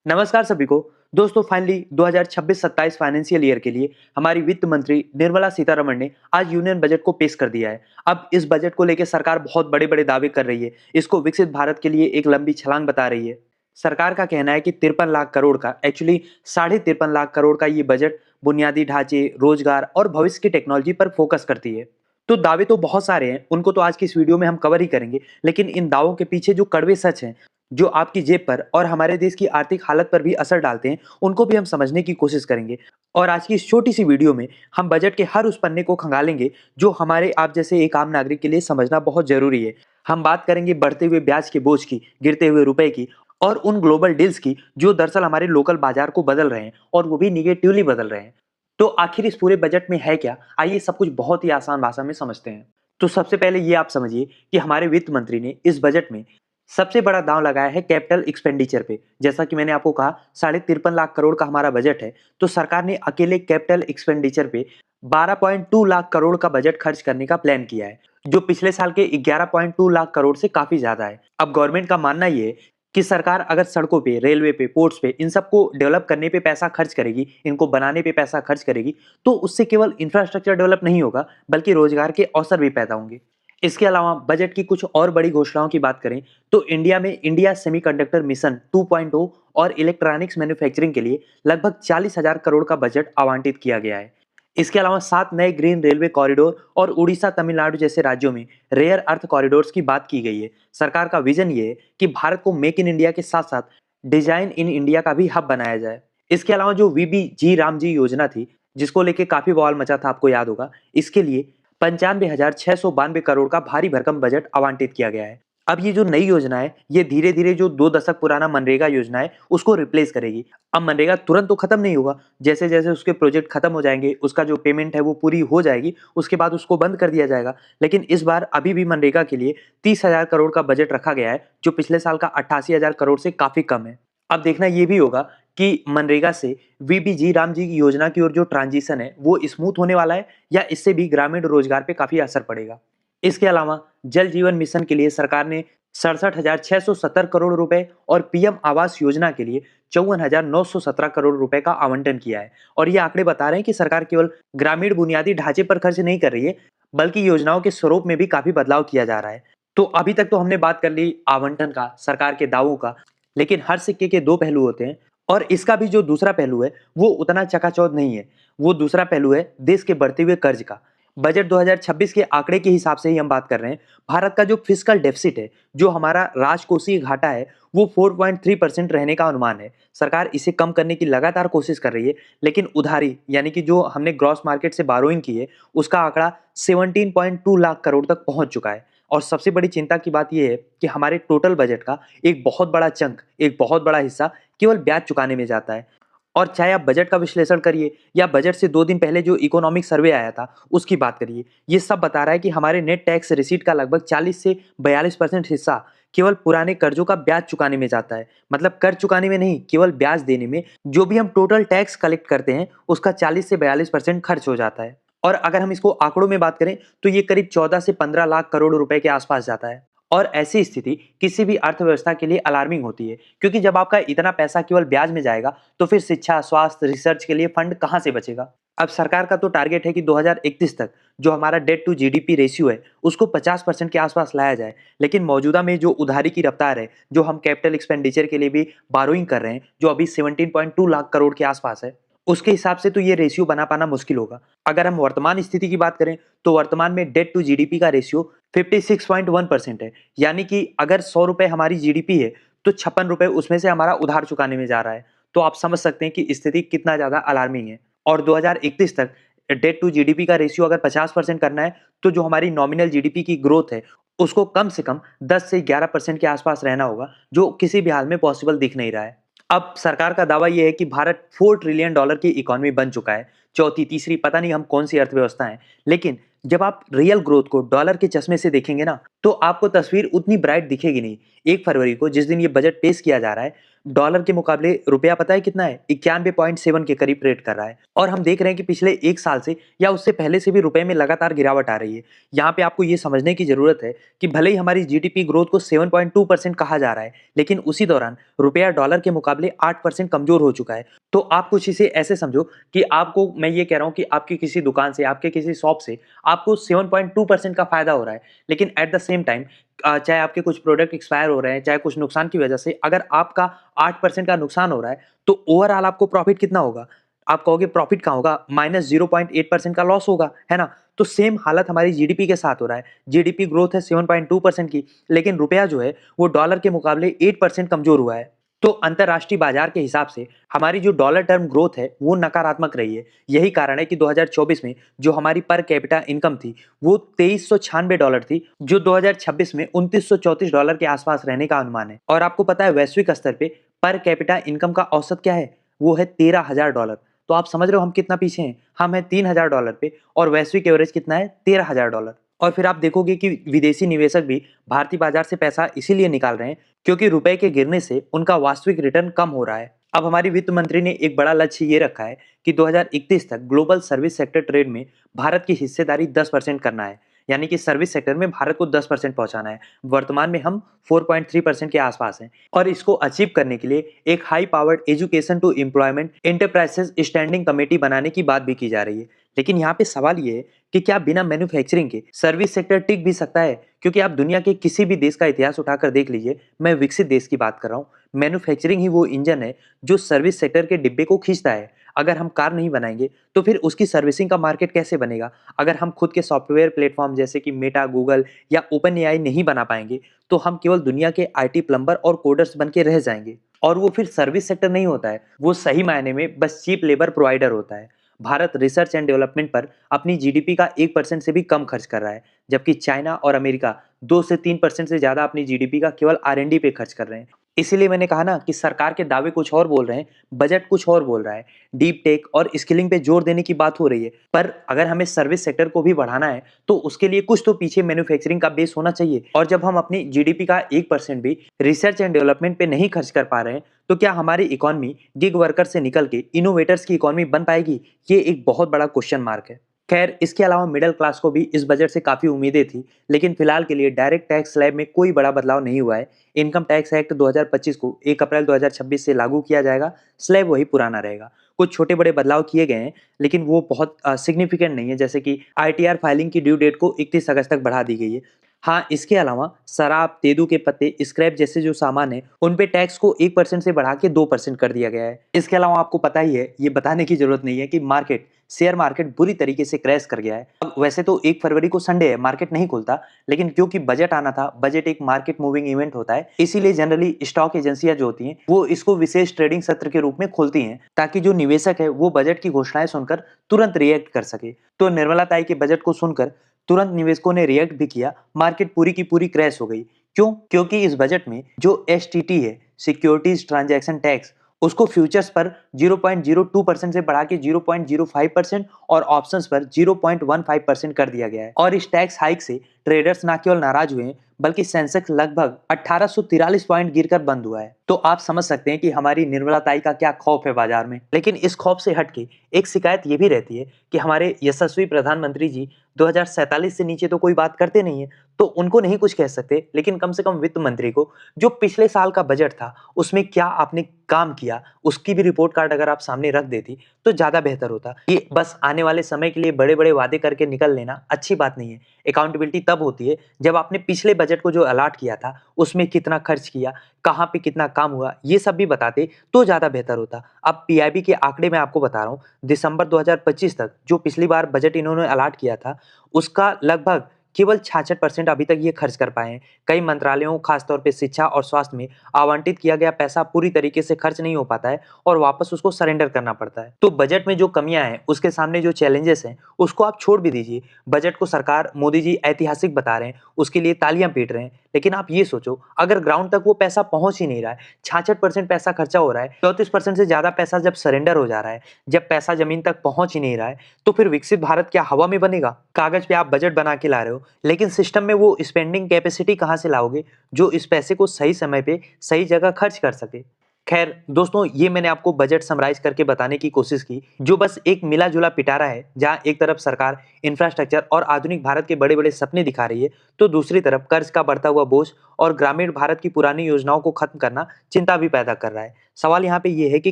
नमस्कार सभी को। दोस्तों फाइनली 2026-27 फाइनेंशियल ईयर के लिए हमारी वित्त मंत्री निर्मला सीतारमण ने आज यूनियन बजट को पेश कर दिया है। अब इस बजट को लेकर सरकार बहुत बड़े-बड़े दावे कर रही है। इसको विकसित भारत के लिए एक लंबी छलांग बता रही है। सरकार का कहना है कि 53 लाख करोड़ का एक्चुअली 53.5 लाख करोड़ का ये बजट बुनियादी ढांचे, रोजगार और भविष्य की टेक्नोलॉजी पर फोकस करती है। तो दावे तो बहुत सारे हैं, उनको तो आज की इस वीडियो में हम कवर ही करेंगे, लेकिन इन दावों के पीछे जो कड़वे सच हैं, जो आपकी जेब पर और हमारे देश की आर्थिक हालत पर भी असर डालते हैं, उनको भी हम समझने की कोशिश करेंगे। और आज की इस छोटी सी वीडियो में हम बजट के हर उस पन्ने को खंगालेंगे जो हमारे आप जैसे एक आम नागरिक के लिए समझना बहुत जरूरी है। हम बात करेंगे बढ़ते हुए ब्याज के बोझ की, गिरते हुए रुपए की और उन ग्लोबल डील्स की जो दरअसल हमारे लोकल बाजार को बदल रहे हैं और वो भी निगेटिवली बदल रहे हैं। तो आखिर इस पूरे बजट में है क्या? आइए सब कुछ बहुत ही आसान भाषा में समझते हैं। तो सबसे पहले ये आप समझिए कि हमारे वित्त मंत्री ने इस बजट में सबसे बड़ा दांव लगाया है कैपिटल एक्सपेंडिचर पे। जैसा कि मैंने आपको कहा 53.5 लाख करोड़ का हमारा बजट है, तो सरकार ने अकेले कैपिटल एक्सपेंडिचर पे 12.2 लाख करोड़ का बजट खर्च करने का प्लान किया है, जो पिछले साल के 11.2 लाख करोड़ से काफी ज्यादा है। अब गवर्नमेंट का मानना ये है कि सरकार अगर सड़कों पे, रेलवे पे, पोर्ट्स पे इन सबको डेवलप करने पे पैसा खर्च करेगी, इनको बनाने पे पैसा खर्च करेगी, तो उससे केवल इंफ्रास्ट्रक्चर डेवलप नहीं होगा बल्कि रोजगार के अवसर भी पैदा होंगे। इसके अलावा बजट की कुछ और बड़ी घोषणाओं की बात करें तो इंडिया में इंडिया सेमीकंडक्टर मिशन 2.0 और इलेक्ट्रॉनिक्स मैन्युफैक्चरिंग के लिए लगभग 40,000 करोड़ का बजट आवंटित किया गया है। इसके अलावा 7 नए ग्रीन रेलवे कॉरिडोर और उड़ीसा, तमिलनाडु जैसे राज्यों में रेयर अर्थ कॉरिडोर्स की बात की गई है। सरकार का विजन ये है कि भारत को मेक इन इंडिया के साथ साथ डिजाइन इन इंडिया का भी हब बनाया जाए। इसके अलावा जो वीबी जी राम जी योजना थी, जिसको लेके काफी बवाल मचा था, आपको याद होगा, इसके लिए 95,692 करोड़ का भारी भरकम बजट आवंटित किया गया है। अब ये जो नई योजना है, ये धीरे धीरे जो 2 दशक पुराना मनरेगा योजना है उसको रिप्लेस करेगी। अब मनरेगा तुरंत तो खत्म नहीं होगा, जैसे जैसे उसके प्रोजेक्ट खत्म हो जाएंगे, उसका जो पेमेंट है वो पूरी हो जाएगी, उसके बाद उसको बंद कर दिया जाएगा। लेकिन इस बार अभी भी मनरेगा के लिए 30,000 करोड़ का बजट रखा गया है, जो पिछले साल का 88,000 करोड़ से काफी कम है। अब देखना ये भी होगा कि मनरेगा से वीबीजी राम जी की योजना की ओर जो ट्रांजिशन है वो स्मूथ होने वाला है या इससे भी ग्रामीण रोजगार पे काफी असर पड़ेगा। इसके अलावा जल जीवन मिशन के लिए सरकार ने 67,670 करोड़ रुपए और पीएम आवास योजना के लिए 54,917 करोड़ रुपए का आवंटन किया है। और ये आंकड़े बता रहे हैं कि सरकार केवल ग्रामीण बुनियादी ढांचे पर खर्च नहीं कर रही है, बल्कि योजनाओं के स्वरूप में भी काफी बदलाव किया जा रहा है। तो अभी तक तो हमने बात कर ली आवंटन का, सरकार के दावों का, लेकिन हर सिक्के के दो पहलू होते हैं और इसका भी जो दूसरा पहलू है वो उतना चकाचौंध नहीं है। वो दूसरा पहलू है देश के बढ़ते हुए कर्ज का। बजट 2026 के आंकड़े के हिसाब से ही हम बात कर रहे हैं। भारत का जो फिस्कल डेफिसिट है, जो हमारा राजकोषीय घाटा है, वो 4.3% रहने का अनुमान है। सरकार इसे कम करने की लगातार कोशिश कर रही है, लेकिन उधारी यानी कि जो हमने ग्रॉस मार्केट से बारोइंग की है, उसका आंकड़ा 17.2 लाख करोड़ तक पहुंच चुका है। और सबसे बड़ी चिंता की बात यह है कि हमारे टोटल बजट का एक बहुत बड़ा चंक, एक बहुत बड़ा हिस्सा केवल ब्याज चुकाने में जाता है। और चाहे आप बजट का विश्लेषण करिए या बजट से 2 दिन पहले जो इकोनॉमिक सर्वे आया था उसकी बात करिए, ये सब बता रहा है कि हमारे नेट टैक्स रिसीट का लगभग 40 से 42% हिस्सा केवल पुराने कर्जों का ब्याज चुकाने में जाता है। मतलब कर चुकाने में नहीं, केवल ब्याज देने में जो भी हम टोटल टैक्स कलेक्ट करते हैं उसका 40 से 42% खर्च हो जाता है। और अगर हम इसको आंकड़ों में बात करें तो ये करीब 14 से 15 लाख करोड़ रुपए के आसपास जाता है। और ऐसी स्थिति किसी भी अर्थव्यवस्था के लिए अलार्मिंग होती है, क्योंकि जब आपका इतना पैसा केवल ब्याज में जाएगा तो फिर शिक्षा, स्वास्थ्य, रिसर्च के लिए फंड कहां से बचेगा। अब सरकार का तो टारगेट है कि 2031 तक जो हमारा डेट टू जीडीपी रेशियो है उसको 50% के आसपास लाया जाए। लेकिन मौजूदा में जो उधारी की रफ्तार है, जो हम कैपिटल एक्सपेंडिचर के लिए भी बारोइंग कर रहे हैं, जो अभी 17.2 लाख करोड़ के आसपास है, उसके हिसाब से तो ये रेशियो बना पाना मुश्किल होगा। अगर हम वर्तमान स्थिति की बात करें तो वर्तमान में डेट टू जीडीपी का रेशियो 56.1% है। यानी कि अगर 100 रुपए हमारी जीडीपी है तो 56 रुपए उसमें से हमारा उधार चुकाने में जा रहा है। तो आप समझ सकते हैं कि स्थिति कितना ज्यादा अलार्मिंग है। और 2031 तक डेट टू जीडीपी का रेशियो अगर 50% करना है तो जो हमारी नॉमिनल जीडीपी की ग्रोथ है उसको कम से कम 10 से 11% के आसपास रहना होगा, जो किसी भी हाल में पॉसिबल दिख नहीं रहा है। अब सरकार का दावा यह है कि भारत $4 ट्रिलियन की इकोनॉमी बन चुका है, चौथी, तीसरी, पता नहीं हम कौन सी अर्थव्यवस्था है। लेकिन जब आप रियल ग्रोथ को डॉलर के चश्मे से देखेंगे ना, तो आपको तस्वीर उतनी ब्राइट दिखेगी नहीं। 1 फरवरी को जिस दिन ये बजट पेश किया जा रहा है, डॉलर के मुकाबले रुपया पता है कितना है? 91.7 के करीब ट्रेड कर रहा है और हम देख रहे हैं कि पिछले 1 साल से या उससे पहले से भी रुपए में लगातार गिरावट आ रही है। यहाँ पे आपको ये समझने की ज़रूरत है कि भले ही हमारी जीडीपी ग्रोथ को 7.2% कहा जा रहा है, लेकिन उसी दौरान रुपया डॉलर के मुकाबले 8% कमज़ोर हो चुका है। तो आप कुछ इसे ऐसे समझो कि आपको मैं ये कह रहा हूँ कि आपकी किसी दुकान से, आपके किसी शॉप से आपको 7.2% का फ़ायदा हो रहा है, लेकिन एट द सेम टाइम चाहे आपके कुछ प्रोडक्ट एक्सपायर हो रहे हैं, चाहे कुछ नुकसान की वजह से अगर आपका 8% का नुकसान हो रहा है, तो ओवरऑल आपको प्रॉफिट कितना होगा? आप कहोगे प्रॉफिट कहाँ होगा? -0.8% का लॉस होगा, है ना? तो सेम हालत हमारी जीडीपी के साथ हो रहा है। जीडीपी ग्रोथ है 7.2% की, लेकिन रुपया जो है वो डॉलर के मुकाबले 8% कमज़ोर हुआ है। तो अंतर्राष्ट्रीय बाजार के हिसाब से हमारी जो डॉलर टर्म ग्रोथ है, वो नकारात्मक रही है। यही कारण है कि 2024 में जो हमारी पर कैपिटा इनकम थी, वो $2396 थी, जो 2026 में $2934 के आसपास रहने का अनुमान है। और आपको पता है वैश्विक स्तर पे पर कैपिटा इनकम का औसत क्या है? वो है $13,000। तो आप समझ रहे हो हम कितना पीछे हैं? हम हैं $3000 पे और वैश्विक एवरेज कितना है? $13,000। और फिर आप देखोगे कि विदेशी निवेशक भी भारतीय बाजार से पैसा इसीलिए निकाल रहे हैं क्योंकि रुपए के गिरने से उनका वास्तविक रिटर्न कम हो रहा है। अब हमारी वित्त मंत्री ने एक बड़ा लक्ष्य ये रखा है कि 2031 तक ग्लोबल सर्विस सेक्टर ट्रेड में भारत की हिस्सेदारी 10% करना है, यानी कि सर्विस सेक्टर में भारत को 10% पहुंचाना है। वर्तमान में हम 4.3% के आसपास हैं और इसको अचीव करने के लिए एक high powered education to employment enterprises standing committee बनाने की बात भी की जा रही है। लेकिन यहाँ पे सवाल ये है कि क्या बिना मैन्युफैक्चरिंग के सर्विस सेक्टर टिक भी सकता है? क्योंकि आप दुनिया के किसी भी देश का इतिहास उठाकर देख लीजिए, मैं विकसित देश की बात कर रहा हूँ। मैन्युफैक्चरिंग ही वो इंजन है जो सर्विस सेक्टर के डिब्बे को खींचता है। अगर हम कार नहीं बनाएंगे तो फिर उसकी सर्विसिंग का मार्केट कैसे बनेगा? अगर हम खुद के सॉफ्टवेयर प्लेटफॉर्म जैसे कि मेटा, गूगल या ओपन एआई नहीं बना पाएंगे तो हम केवल दुनिया के आईटी प्लम्बर और कोडर्स बन के रह जाएंगे और वो फिर सर्विस सेक्टर नहीं होता है, वो सही मायने में बस चीप लेबर प्रोवाइडर होता है। भारत रिसर्च एंड डेवलपमेंट पर अपनी जीडीपी का 1% से भी कम खर्च कर रहा है, जबकि चाइना और अमेरिका 2 से 3% से ज्यादा अपनी जीडीपी का केवल आर&डी पे खर्च कर रहे हैं। इसीलिए मैंने कहा ना कि सरकार के दावे कुछ और बोल रहे हैं, बजट कुछ और बोल रहा है। डीप टेक और स्किलिंग पे जोर देने की बात हो रही है, पर अगर हमें सर्विस सेक्टर को भी बढ़ाना है तो उसके लिए कुछ तो पीछे मैन्युफैक्चरिंग का बेस होना चाहिए। और जब हम अपनी जीडीपी का 1% भी रिसर्च एंड डेवलपमेंट पे नहीं खर्च कर पा रहे हैं तो क्या हमारी इकोनॉमी गिग वर्कर से निकल के इनोवेटर्स की इकोनॉमी बन पाएगी? ये एक बहुत बड़ा क्वेश्चन मार्क है। खैर, इसके अलावा मिडिल क्लास को भी इस बजट से काफी उम्मीदें थी, लेकिन फिलहाल के लिए डायरेक्ट टैक्स स्लैब में कोई बड़ा बदलाव नहीं हुआ है। इनकम टैक्स एक्ट 2025 को 1 अप्रैल 2026 से लागू किया जाएगा, स्लैब वही पुराना रहेगा। कुछ छोटे बड़े बदलाव किए गए हैं, लेकिन वो बहुत सिग्निफिकेंट नहीं है, जैसे कि आईटीआर फाइलिंग की ड्यू डेट को 31 अगस्त तक बढ़ा दी गई है। हाँ, इसके अलावा शराब, तेंदू के पत्ते, स्क्रैप जैसे जो सामान है, उन पे टैक्स को 1% से बढ़ा के 2% कर दिया गया है। इसके अलावा आपको पता ही है, ये बताने की जरूरत नहीं है कि शेयर मार्केट बुरी तरीके से क्रैश कर गया है। अब वैसे तो 1 फरवरी को संडे है, मार्केट नहीं खुलता, लेकिन क्योंकि बजट आना था, बजट एक मार्केट मूविंग इवेंट होता है, इसीलिए जनरली स्टॉक एजेंसियां जो होती हैं, वो इसको विशेष ट्रेडिंग सत्र के रूप में खोलती हैं, ताकि जो निवेशक है वो बजट की घोषणाएं सुनकर तुरंत रिएक्ट कर सके। तो निर्मला ताई के बजट को सुनकर तुरंत निवेशकों ने रिएक्ट भी किया, मार्केट पूरी की पूरी क्रैश हो गई। क्यों? क्योंकि इस बजट में जो एसटीटी है, सिक्योरिटीज ट्रांजैक्शन टैक्स, उसको फ्यूचर्स पर 0.02% से बढ़ा के 0.05% और ऑप्शंस पर 0.15% कर दिया गया है। और इस टैक्स हाइक से ट्रेडर्स ना केवल नाराज हुए हैं, बल्कि सेंसेक्स लगभग 1843 पॉइंट गिरकर बंद हुआ है। तो आप समझ सकते हैं कि हमारी निर्मला ताई का क्या खौफ है बाजार में। लेकिन इस खौफ से हटके एक शिकायत ये भी रहती है कि हमारे यशस्वी प्रधानमंत्री जी 2047 से नीचे तो कोई बात करते नहीं है, तो उनको नहीं कुछ कह सकते, लेकिन कम से कम वित्त मंत्री को जो पिछले साल का बजट था उसमें क्या आपने काम किया, उसकी भी रिपोर्ट कार्ड अगर आप सामने रख देती तो ज्यादा बेहतर होता। ये बस आने वाले समय के लिए बड़े बड़े वादे करके निकल लेना अच्छी बात नहीं है। अकाउंटेबिलिटी तब होती है जब आपने पिछले बजट को जो अलॉट किया था उसमें कितना खर्च किया, कहाँ पे कितना काम हुआ, ये सब भी बताते तो ज्यादा बेहतर होता। अब पीआईबी के आंकड़े मैं आपको बता रहा हूँ, दिसंबर 2025 तक जो पिछली बार बजट इन्होंने अलॉट किया था उसका लगभग केवल 66% अभी तक ये खर्च कर पाए हैं। कई मंत्रालयों, खासतौर पे शिक्षा और स्वास्थ्य में आवंटित किया गया पैसा पूरी तरीके से खर्च नहीं हो पाता है और वापस उसको सरेंडर करना पड़ता है। तो बजट में जो कमियां हैं, उसके सामने जो चैलेंजेस हैं, उसको आप छोड़ भी दीजिए। बजट को सरकार मोदी जी ऐतिहासिक बता रहे हैं, उसके लिए तालियां पीट रहे हैं, लेकिन आप ये सोचो अगर ग्राउंड तक वो पैसा पहुंच ही नहीं रहा है, 66% पैसा खर्चा हो रहा है, 34% से ज्यादा पैसा जब सरेंडर हो जा रहा है, जब पैसा जमीन तक पहुंच ही नहीं रहा है, तो फिर विकसित भारत क्या हवा में बनेगा? कागज पे आप बजट बना के ला रहे हो, लेकिन सिस्टम में वो स्पेंडिंग कैपेसिटी कहाँ से लाओगे जो इस पैसे को सही समय पे सही जगह खर्च कर सके? खैर दोस्तों, ये मैंने आपको बजट समराइज करके बताने की कोशिश की, जो बस एक मिला-जुला पिटारा है, जहां एक तरफ सरकार इंफ्रास्ट्रक्चर और आधुनिक भारत के बड़े-बड़े सपने दिखा रही है, तो दूसरी तरफ कर्ज का बढ़ता हुआ बोझ और ग्रामीण भारत की पुरानी योजनाओं को खत्म करना चिंता भी पैदा कर रहा है। सवाल यहाँ पे ये है कि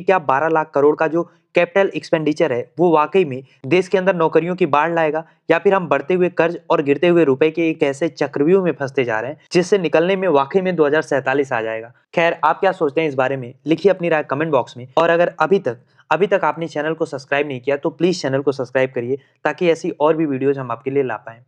क्या 12 लाख करोड़ का जो कैपिटल एक्सपेंडिचर है, वो वाकई में देश के अंदर नौकरियों की बाढ़ लाएगा, या फिर हम बढ़ते हुए कर्ज और गिरते हुए रुपए के एक ऐसे चक्रव्यूह में फंसते जा रहे हैं, जिससे निकलने में वाकई में 2047 आ जाएगा। खैर, आप क्या सोचते हैं इस बारे में? लिखिए अपनी राय कमेंट बॉक्स में। और अगर अभी तक आपने चैनल को सब्सक्राइब नहीं किया, तो प्लीज़ चैनल को सब्सक्राइब करिए, ताकि ऐसी और भी वीडियोज़ हम आपके लिए ला पाएँ।